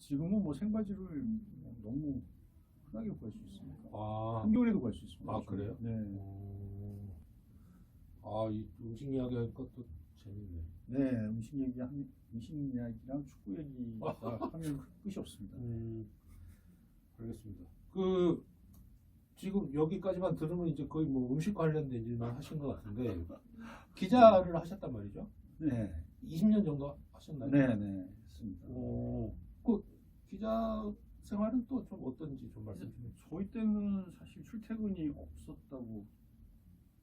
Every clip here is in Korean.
지금은 뭐 생바지를 너무 흔하게 구할 수 있습니다. 아, 한겨울에도 구할 수 있습니다. 아, 그래요? 네. 이 음식 이야기 하니까 또 재밌네. 네, 음식 이야기랑 축구 얘기가 하면 끝이 없습니다. 알겠습니다. 지금 여기까지만 들으면 이제 거의 뭐 음식 관련된 일만 하신 것 같은데 기자를 하셨단 말이죠? 네, 20년 정도 하셨나요? 네, 네, 했습니다. 그 기자 생활은 또 좀 어떤지 좀 말씀 좀 해주세요. 저희 때는 사실 출퇴근이 없었다고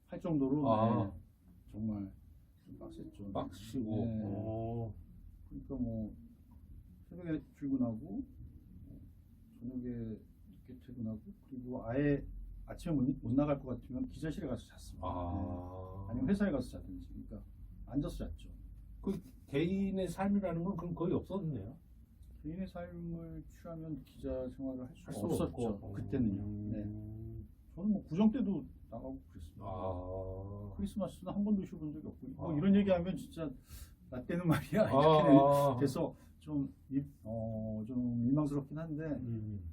할 정도로 네, 정말 좀 빡셌죠. 빡시고. 네. 그러니까 뭐 새벽에 출근하고 저녁에 늦게 퇴근하고 그리고 아예 아침에 못 나갈 것 같으면 기자실에 가서 잤습니다. 네. 아니면 회사에 가서 자든지. 그러니까 앉아서 잤죠. 그 개인의 삶이라는 건 그럼 거의 없었네요. 개인의 삶을 취하면 기자 생활을 할 수가 수가 없었죠. 없고. 그때는요. 네. 저는 뭐 구정 때도 나가고 그랬습니다. 크리스마스는 한 번도 쉬어본 적이 없고 뭐 이런 얘기하면 진짜 나 때는 말이야 이렇게 돼서 좀 민망스럽긴 한데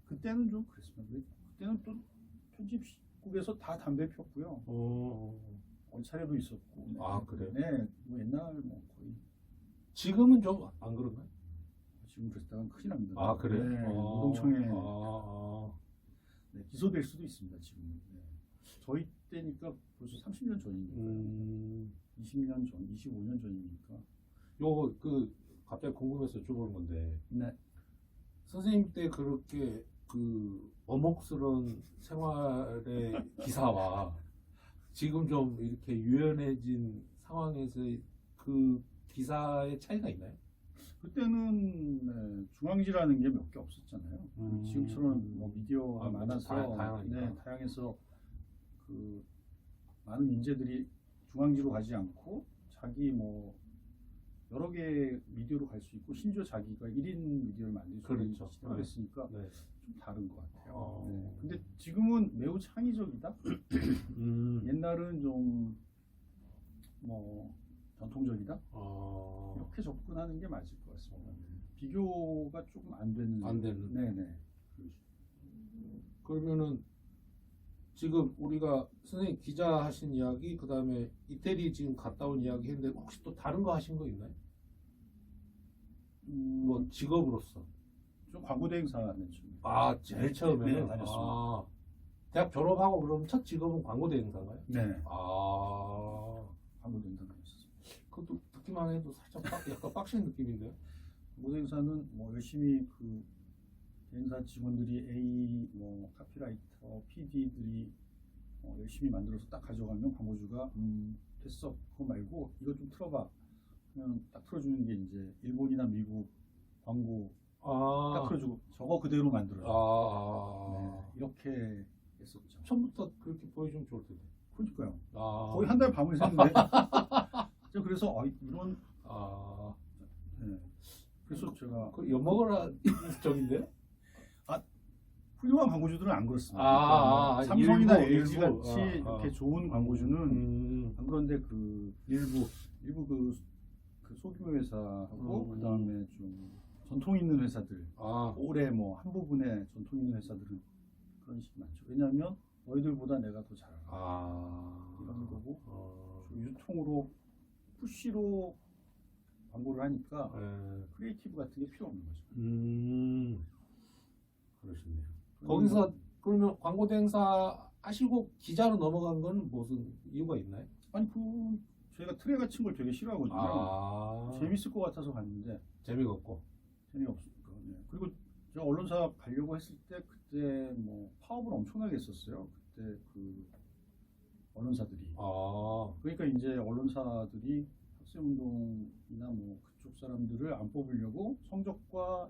그때는 좀 그랬습니다. 그때는 또 편집국에서 다 담배 폈고요. 차례도 있었고. 네. 그래요? 네, 뭐 옛날 뭐 거의. 지금은 좀 안 그런가요? 지금 그랬다간 큰일 납니다. 그래요? 네, 노동청에 네, 기소될 수도 있습니다. 지금. 네. 저희 때니까 벌써 30년 전이니까. 20년 전, 25년 전이니까. 갑자기 궁금해서 여쭤보는 건데. 네. 선생님 때 그렇게 어목스러운 생활의 기사와 지금 좀 이렇게 유연해진 상황에서의 그 기사의 차이가 있나요? 그때는 네, 중앙지라는 게 몇 개 없었잖아요. 지금처럼 뭐 미디어가 많아서 다양해서 그 많은 인재들이 중앙지로 가지 않고 자기 뭐 여러 개 미디어로 갈 수 있고 심지어 자기가 1인 미디어를 만들 수 있는 시대가 됐으니까 좀 다른 것 같아요. 네. 근데 지금은 매우 창의적이다. 옛날은 좀 뭐 전통적이다. 이렇게 접근하는 게 맞을 것 같습니다. 비교가 조금 안 되는. 네네. 그러면은 지금 우리가 선생님 기자 하신 이야기, 그 다음에 이태리 지금 갔다 온 이야기 했는데 혹시 또 다른 거 하신 거 있나요? 뭐 직업으로서. 좀 광고 대행사 맨 처음에. 제일 처음에는 네, 다녔습니다. 대학 졸업하고 그럼 첫 직업은 광고 대행사인가요? 네. 광고 대행사 다녔었어요. 그것도 듣기만 해도 살짝 약간 빡신 느낌인데요? 광고 대행사는 뭐 열심히 그 대행사 직원들이 뭐 카피라이터, PD들이 열심히 만들어서 딱 가져가면 광고주가 됐어. 그거 말고 이거 좀 틀어봐. 그냥 딱 틀어주는 게 이제 일본이나 미국 광고 딱 틀어주고 저거 그대로 만들어줘. 네, 이렇게 했었죠. 처음부터 그렇게 보여주면 좋을 텐데. 그러니까요. 거의 한 달 밤을 샜는데. 그래서 이런. 네. 그래서 제가 그 엿먹으라 적인데요? 훌륭한 광고주들은 안 그렇습니다. 삼성이나 LG 같이 이렇게 좋은 광고주는 안 그런데 일부 그 소규모 회사하고 그 다음에 좀 전통 있는 회사들, 올해 뭐 한 부분의 전통 있는 회사들은 그런 식이 많죠. 왜냐하면 너희들보다 내가 더 잘한다. 이런 거고 유통으로 푸시로 광고를 하니까 크리에이티브 같은 게 필요 없는 거죠. 그러시네요. 거기서 그러면 광고 대행사 하시고 기자로 넘어간 건 무슨 이유가 있나요? 아니 저희가 트레 같은 걸 되게 싫어하거든요. 재밌을 것 같아서 갔는데 재미없고. 재미없으니까. 네. 그리고 제가 언론사 가려고 했을 때 그때 뭐 파업을 엄청나게 했었어요. 그때 그 언론사들이. 그러니까 이제 언론사들이 학생운동이나 뭐 그쪽 사람들을 안 뽑으려고 성적과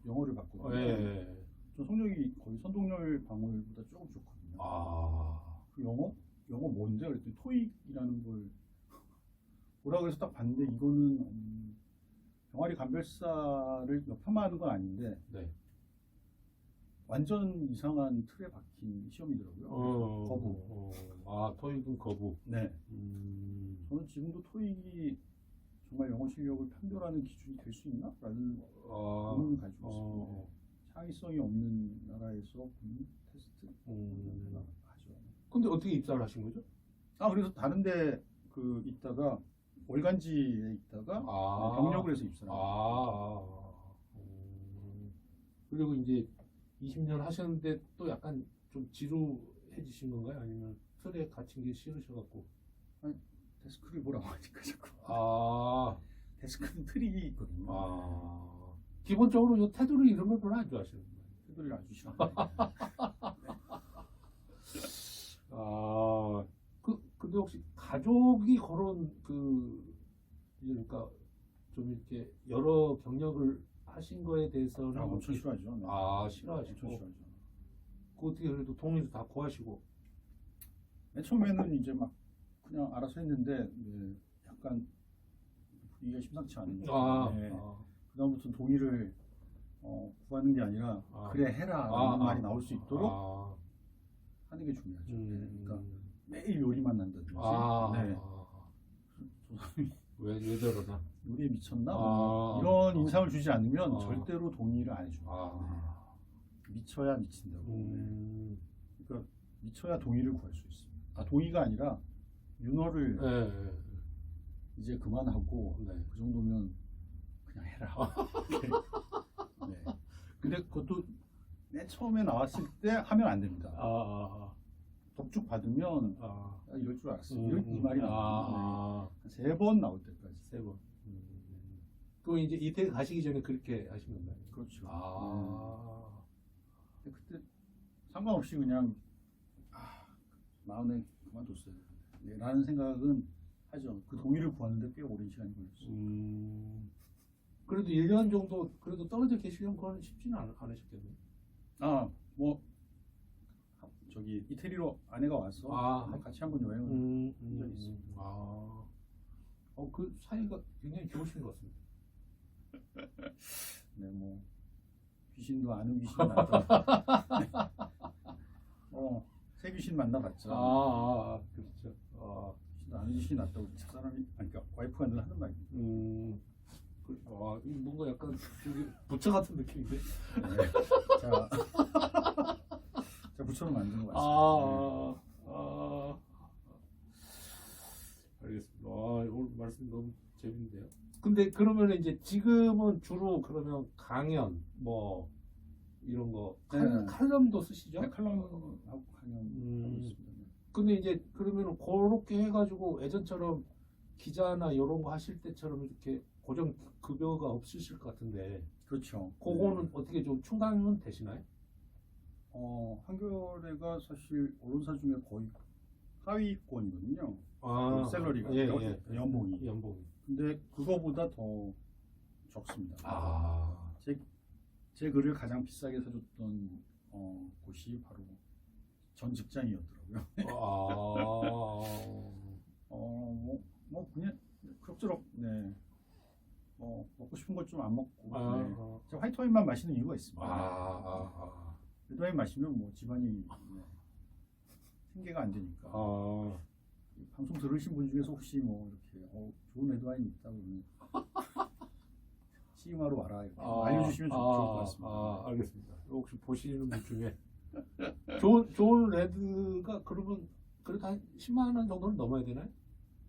영어를 봤거든요. 저 성적이 거의 선동열 방울보다 조금 좋거든요. 그 영어 뭔데? 그랬더니 토익이라는 걸 보라고 해서 딱 봤는데 이거는 병아리 감별사를 몇 편만 하는 건 아닌데 완전 이상한 틀에 박힌 시험이더라고요. 거부. 토익은 거부. 네. 저는 지금도 토익이 정말 영어 실력을 판별하는 기준이 될 수 있나? 라는 의문을 가지고 있습니다. 창의성이 없는 나라에서 테스트 하죠. 근데 어떻게 입사를 하신 거죠? 그래서 다른데 그 있다가 월간지에 있다가 경력을 해서 입사를 합니다. 그리고 이제 20년 하셨는데 또 약간 좀 지루해지신 건가요? 아니면 틀에 갇힌 게 싫으셔갖고? 데스크를 보라고 하니까 자꾸. 데스크는 틀이 있거든요. 기본적으로 요 테두리 이런 걸 별로 안 좋아하시는 거예요? 테두리를 아주 싫어해요. 근데 혹시 가족이 그런 그러니까 좀 이렇게 여러 경력을 하신 거에 대해서는 엄청 싫어하죠. 네. 싫어하시고. 엄청 싫어하죠. 그 어떻게 그래도 동의도 다 구하시고. 맨 처음에는 이제 막 그냥 알아서 했는데 약간 분위기가 심상치 않은 거예요. 그다음부터 동의를 구하는 게 아니라 그래 해라 라는 말이 나올 수 있도록 하는 게 중요하죠. 그러니까 매일 요리만 난다든지 저 사람이 왜 저러나 요리에 미쳤나? 이런 인상을 주지 않으면 절대로 동의를 안 해줍니다. 미쳐야 미친다고. 그러니까 미쳐야 동의를 구할 수 있습니다. 동의가 아니라 윤허를 이제 그만하고 그 정도면 그냥 해라. 네. 근데 그것도 맨 처음에 나왔을 때 하면 안 됩니다. 독죽 받으면 이럴 줄 알았어. 이 말이 나옵니다. 3번 나올 때까지. 3번. 그럼 이제 이태리 가시기 전에 그렇게 하신 건가요? 그렇죠. 근데 그때 상관없이 그냥 마음에 그만뒀어요. 라는 생각은 하죠. 그 동의를 구하는데 꽤 오랜 시간이 걸렸어요. 그래도 1년 정도 그래도 떨어져 계시려면 그건 쉽지는 않으셨겠네요. 저기 이태리로 아내가 와서 같이 한번 여행을 한 적이 있습니다. 그 사이가 굉장히 좋으신 것 같습니다. 네, 뭐 귀신도 아는 귀신 만나. 새 귀신 만나봤죠. 그렇죠. 귀신도 아는 귀신이 낫다고 집사람이 그러니까 와이프가 늘 하는 말입니다. 뭔가 약간 저기 부처 같은 느낌인데. 네. 자, 부처로 만든 것 같습니다. 알겠습니다. 오늘 말씀 너무 재밌는데요. 근데 그러면 이제 지금은 주로 그러면 강연 뭐 이런 거 칼럼도 쓰시죠? 네, 칼럼하고 강연하고 있습니다. 근데 이제 그러면 그렇게 해가지고 예전처럼 기자나 이런 거 하실 때처럼 이렇게 고정 급여가 없으실 것 같은데. 그렇죠. 그거는 어떻게 좀 충당은 되시나요? 한겨레가 사실 언론사 중에 거의 하위권이거든요. 샐러리가 연봉이. 근데 그거보다 더 적습니다. 제 글을 가장 비싸게 사줬던 곳이 바로 전 직장이었더라고요. 뭐 그냥 그럭저럭 먹고 싶은 것 좀 안 먹고 제가 화이트 와인만 마시는 이유가 있습니다. 레드 와인 마시면 뭐 집안이 생계가 안 되니까. 방송 들으신 분 중에서 혹시 뭐 이렇게 좋은 레드 와인이 있다 그러면 시음하러 와라 이렇게 알려주시면 좋을 것 같습니다. 알겠습니다. 혹시 보시는 분 중에 좋은 레드가 그러면 그래도 한 10만 원 정도는 넘어야 되나요?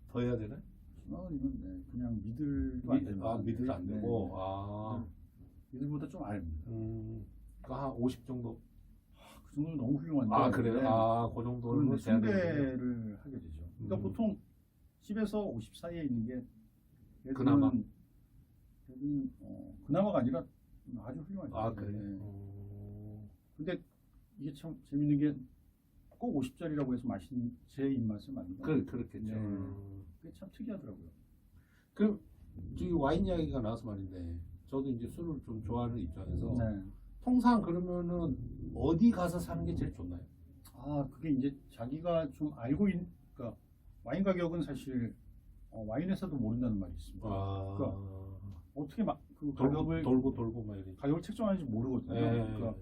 더 해야 되나요? 10만 원이면 그냥 미들도 안 됩니다. 미들 안 되고 미들보다 좀 얇습니다. 한 50 정도. 그 정도는 너무 훌륭한데. 그래요? 그 정도는 승배를 하게 되죠. 그러니까 보통 10에서 50 사이에 있는 게 그나마 그나마가 아니라 아주 훌륭하죠. 그래요? 근데 이게 참 재밌는 게 꼭 50짜리라고 해서 마신 제 입맛을 맞는 거예요. 그렇겠죠. 그게 참 특이하더라고요. 그럼 저기 와인 이야기가 나와서 말인데 저도 이제 술을 좀 좋아하는 입장에서 통상 그러면은 어디 가서 사는 게 제일 좋나요? 그게 이제 자기가 좀 알고 있는, 그러니까 와인 가격은 사실 와인 회사도 모른다는 말이 있습니다. 그러니까 어떻게 그 가격을 돌고 막 이렇게 가격을 책정하는지 모르거든요. 그러니까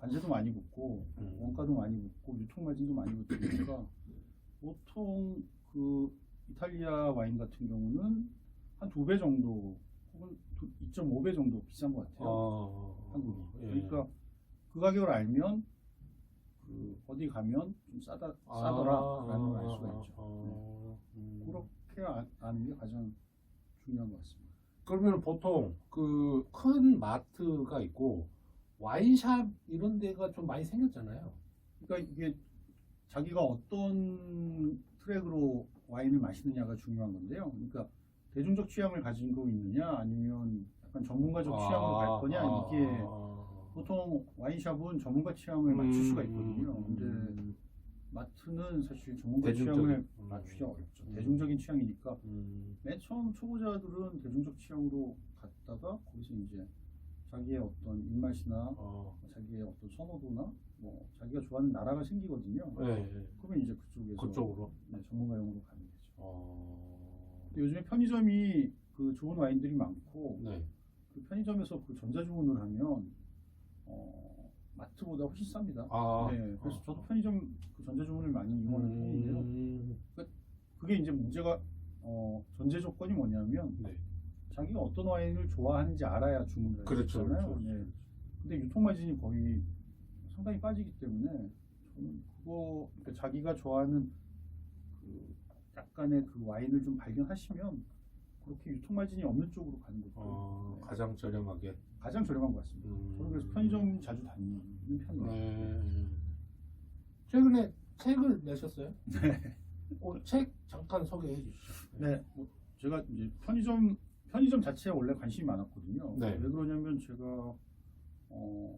관세도 많이 붙고 원가도 많이 붙고 유통 마진도 많이 붙으니까 보통 그 이탈리아 와인 같은 경우는 한 2배 정도 혹은 2.5배 정도 비싼 것 같아요. 한국이. 그러니까 그 가격을 알면 그 어디 가면 좀 싸더라라는 걸 알 수가 있죠. 네. 그렇게 아는 게 가장 중요한 것 같습니다. 그러면 보통 그 큰 마트가 있고 와인샵 이런 데가 좀 많이 생겼잖아요. 그러니까 이게 자기가 어떤 트랙으로 와인을 마시느냐가 중요한 건데요. 그러니까 대중적 취향을 가지고 있느냐 아니면 약간 전문가적 취향으로 갈 거냐 이게 보통 와인샵은 전문가 취향을 맞출 수가 있거든요. 근데 마트는 사실 전문가 취향을 맞추기 어렵죠. 대중적인 취향이니까 맨 처음 초보자들은 대중적 취향으로 갔다가 거기서 이제 자기의 어떤 입맛이나 자기의 어떤 선호도나 뭐 자기가 좋아하는 나라가 생기거든요. 그러면 이제 그쪽으로 네, 전문가용으로 가는 거죠. 근데 요즘에 편의점이 그 좋은 와인들이 많고 그 편의점에서 그 전자주문을 하면 마트보다 훨씬 쌉니다. 네, 그래서 저도 편의점 그 전자주문을 많이 이용하는 편인데요. 그게 이제 문제가 전제 조건이 뭐냐면 자기가 어떤 와인을 좋아하는지 알아야 주문을 하잖아요. 그렇죠. 네. 근데 유통 마진이 거의 상당히 빠지기 때문에 저는 그러니까 자기가 좋아하는 그 약간의 그 와인을 좀 발견하시면 그렇게 유통 마진이 없는 쪽으로 가는 것도 가장 저렴하게 가장 저렴한 것 같습니다. 저는 그래서 편의점 자주 다니는 편이에요. 최근에 책을 내셨어요? 네. 책 잠깐 소개해 주시죠. 네, 제가 이제 편의점 자체에 원래 관심이 많았거든요. 왜 그러냐면 제가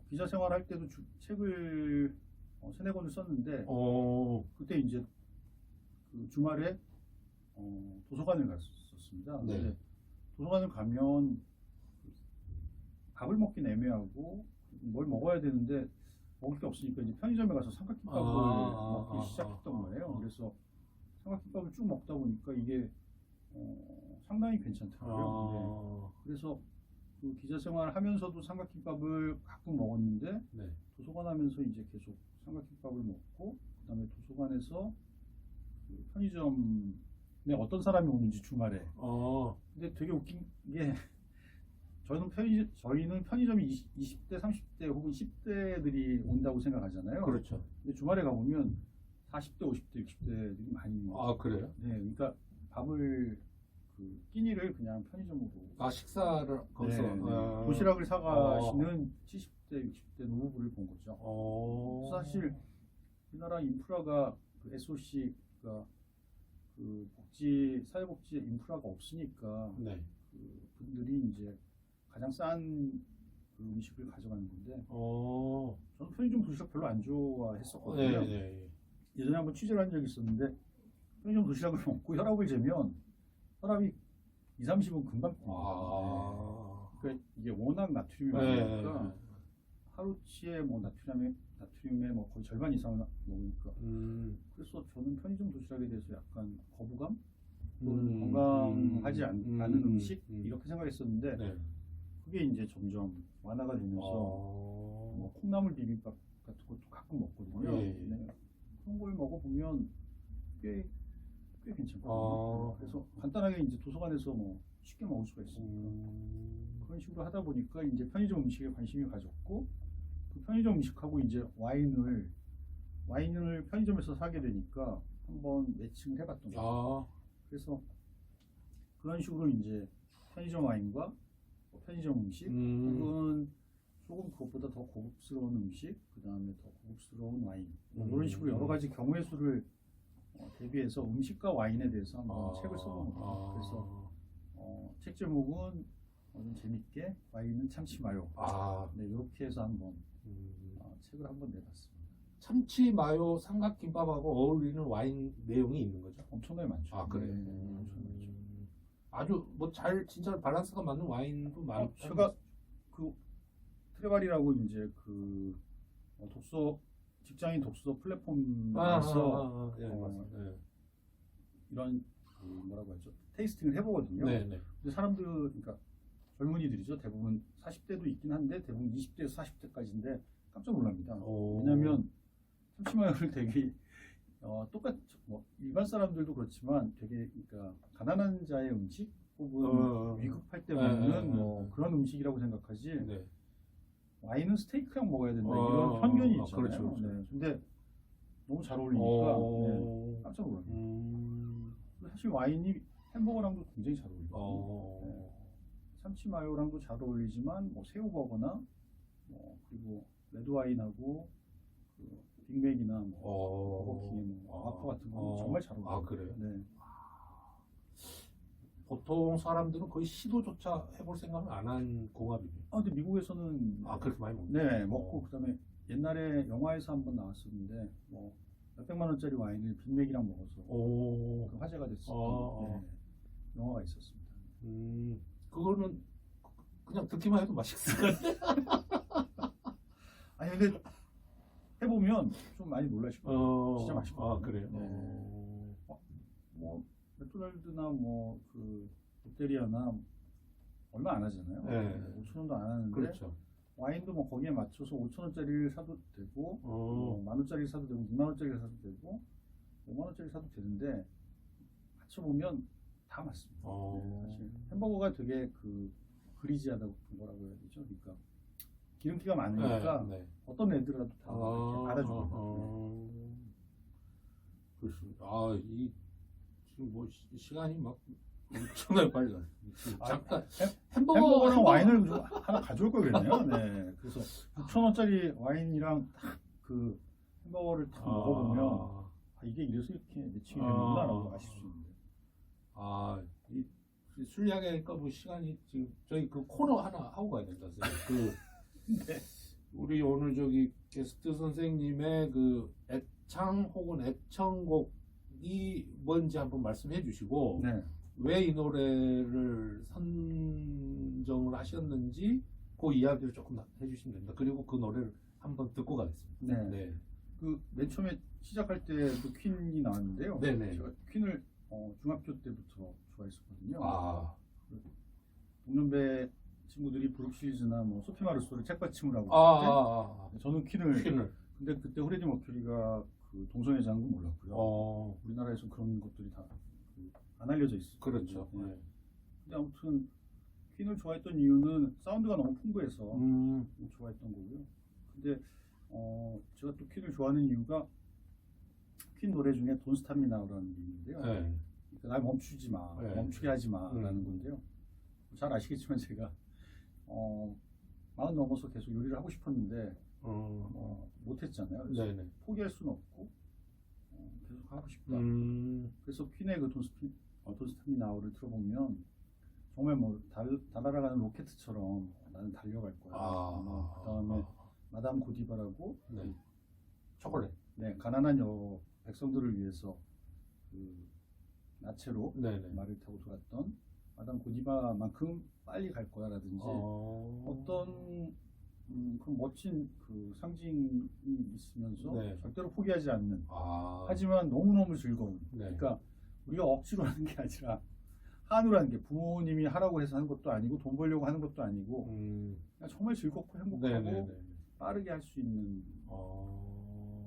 기자 생활할 때도 책을 세네 권을 썼는데 그때 이제 그 주말에 도서관을 갔었습니다. 근데 도서관을 가면 밥을 먹긴 애매하고 뭘 먹어야 되는데 먹을 게 없으니까 이제 편의점에 가서 삼각김밥을 먹기 시작했던 거예요. 그래서 삼각김밥을 쭉 먹다 보니까 이게 상당히 괜찮더라고요. 그래서 그 기자 생활을 하면서도 삼각김밥을 가끔 먹었는데 도서관 하면서 이제 계속 삼각김밥을 먹고 그다음에 도서관에서 그 편의점에 어떤 사람이 오는지 주말에 근데 되게 웃긴 게 저희는 편의점이 20대, 30대 혹은 10대들이 온다고 생각하잖아요. 그렇죠. 근데 주말에 가보면 40대, 50대, 60대들이 많이 그래요? 네, 그러니까 밥을 그 끼니를 그냥 편의점으로 식사를 거기서 도시락을 사가시는 70대, 60대 노부부를 본 거죠. 사실 우리나라 인프라가 그 SOC가 그 사회복지 인프라가 없으니까 그 분들이 이제 가장 싼 그 음식을 가져가는 건데 저는 편의점 도시락 별로 안 좋아했었거든요. 예전에 한번 취재를 한 적이 있었는데 편의점 도시락을 먹고 혈압을 재면 혈압이 20-30은 금방 뜹니다. 그러니까 이게 워낙 나트륨이 많으니까 하루치에 뭐 나트륨의 뭐 거의 절반 이상을 먹으니까 그래서 저는 편의점 도시락에 대해서 약간 거부감 건강하지 않은 음식 이렇게 생각했었는데 그게 이제 점점 완화가 되면서 뭐 콩나물 비빔밥 같은 것도 가끔 먹거든요. 그런 걸 먹어보면 꽤 괜찮거든요. 그래서 간단하게 이제 도서관에서 뭐 쉽게 먹을 수가 있습니다. 그런 식으로 하다 보니까 이제 편의점 음식에 관심이 가졌고 그 편의점 음식하고 이제 와인을 편의점에서 사게 되니까 한번 매칭을 해봤던 거죠. 그래서 그런 식으로 이제 편의점 와인과 편의점 음식 혹은 조금 그것보다 더 고급스러운 음식, 그 다음에 더 고급스러운 와인 이런 식으로 여러 가지 경우의 수를 대비해서 음식과 와인에 대해서 한번 책을 써본 거예요. 그래서 책 제목은 좀 재밌게 와인은 참치 마요. 네, 이렇게 해서 한번 책을 한번 내봤습니다. 참치 마요 삼각김밥하고 어울리는 와인 내용이 있는 거죠? 엄청나게 많죠. 그래요? 엄청나게 많죠. 아주 뭐 진짜 밸런스가 맞는 와인도 많고. 제가 그 트레발이라고 이제 그 직장인 독서 플랫폼에서 이런 그 뭐라고 하죠? 테이스팅을 해보거든요. 근데 사람들 그러니까 젊은이들이죠. 대부분 40대도 있긴 한데 대부분 20대에서 40대까지인데 깜짝 놀랍니다. 왜냐하면 참치마요를 되게 뭐 일반 사람들도 그렇지만 되게 그러니까 가난한 자의 음식 혹은 위급할 때 먹는 뭐 그런 음식이라고 생각하지 와인은 스테이크랑 먹어야 된다 이런 편견이 있잖아요. 그렇죠. 네. 근데 너무 잘 어울리니까 네, 깜짝 놀랐어요. 사실 와인이 햄버거랑도 굉장히 잘 어울려요. 네. 참치 마요랑도 잘 어울리지만 뭐 새우버거나 그리고 레드 와인하고 그 빅맥이나 뭐 버거킹, 와퍼 같은 거 정말 잘 어울려요. 아 그래요? 네. 보통 사람들은 거의 시도조차 해볼 생각은 안 한 궁합이에요. 근데 미국에서는 그렇게 많이 먹나요? 네, 먹고 그다음에 옛날에 영화에서 한번 나왔었는데 뭐 몇백만 원짜리 와인을 빅맥이랑 먹어서 그 화제가 됐었던 네, 영화가 있었습니다. 그거는 그냥 듣기만 해도 맛있을 것 같아요. 아니 근데 해보면 좀 많이 놀라실 거예요. 진짜 맛있거든요. 그래요? 네. 뭐 맥도날드나 뭐 그 롯데리아나 얼마 안 하잖아요. 네. 5,000원도 안 하는데 그렇죠. 와인도 뭐 거기에 맞춰서 5,000원짜리를 사도 되고 뭐 10,000원짜리 사도 되고 60,000원짜리 사도 되고 50,000원짜리 사도 되는데 맞춰보면 다 맞습니다. 네, 사실 햄버거가 되게 그 그리지하다고 뭐라고 해야 되죠? 그러니까 기름기가 많으니까 네. 어떤 애들라도 다 이렇게 받아주거든요. 그렇습니다. 이 지금 뭐 시간이 막 엄청나게 빨리 가요. 잠깐 햄버거랑 와인을 좀 하나 가져올 걸 그랬네요. 네. 그래서 6,000원짜리 와인이랑 딱 그 햄버거를 딱 먹어보면 이게 이래서 이렇게 매칭이 되는구나라고 아실 수 있는데. 이 술이야기니까 뭐 시간이 지금 저희 그 코너 하나 하고 가야 된다. 네. 우리 오늘 저기 게스트 선생님의 그 애창 혹은 애청곡이 뭔지 한번 말씀해 주시고 네. 왜 이 노래를 선정을 하셨는지 그 이야기를 조금 해주시면 됩니다. 그리고 그 노래를 한번 듣고 가겠습니다. 네. 그 맨 처음에 시작할 때도 퀸이 나왔는데요. 네네. 제가 퀸을 중학교 때부터 좋아했었거든요. 동년배 친구들이 브룩 시리즈나 뭐 소피 마르소를 책받침을 하고 있는데 저는 퀸을. 근데 그때 프레디 머큐리가 그 동성애자인 건 몰랐고요. 우리나라에서 그런 것들이 다 안 알려져 있어요. 그렇죠. 네. 근데 아무튼 퀸을 좋아했던 이유는 사운드가 너무 풍부해서 좋아했던 거고요. 근데 제가 또 퀸을 좋아하는 이유가 퀸 노래 중에 Don't Stop Me Now라는 게 있는데요. 네. 날 멈추지 마, 멈추게 하지 마라는 건데요. 잘 아시겠지만 제가 40 넘어서 계속 요리를 하고 싶었는데 못했잖아요. 그래서 포기할 수는 없고 계속 하고 싶다. 그래서 퀸의 그 Don't Stop Me Now를 들어보면 정말 뭐 날아가는 로켓처럼 나는 달려갈 거야. 그다음에 마담 고디바라고 초콜릿. 네, 가난한 백성들을 위해서 그 나체로 말을 타고 돌았던 마담 고디바만큼 빨리 갈 거야라든지 어떤 그런 멋진 그 상징이 있으면서 절대로 포기하지 않는 하지만 너무너무 즐거운 그러니까 우리가 억지로 하는 게 아니라 한으로 하는 게 부모님이 하라고 해서 하는 것도 아니고 돈 벌려고 하는 것도 아니고 그냥 정말 즐겁고 행복하고 빠르게 할 수 있는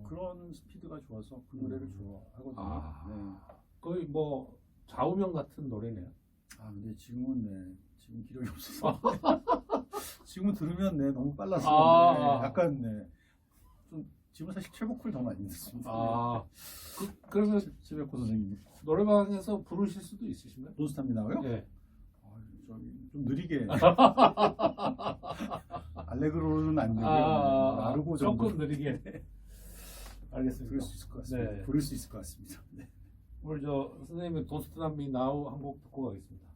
그런 스피드가 좋아서 그 노래를 좋아하거든요. 거의 뭐 좌우명 같은 노래네요. 근데 지금은 지금 기력이 없어서 지금은 들으면 너무 빨라서 약간 좀 지금 사실 최고쿨 더 많이 듣습니다. 그러면 최백호 선생님 노래방에서 부르실 수도 있으신가요? Don't Stop Me Now요? 네. 좀 느리게 알레그로는 안 되고 아르고 정도 조금 느리게. 알겠습니다. 부를 수 있을 것 같습니다. 부를 수 있을 것 같습니다. 오늘 선생님의 Don't Stop Me Now 한 곡 듣고 가겠습니다.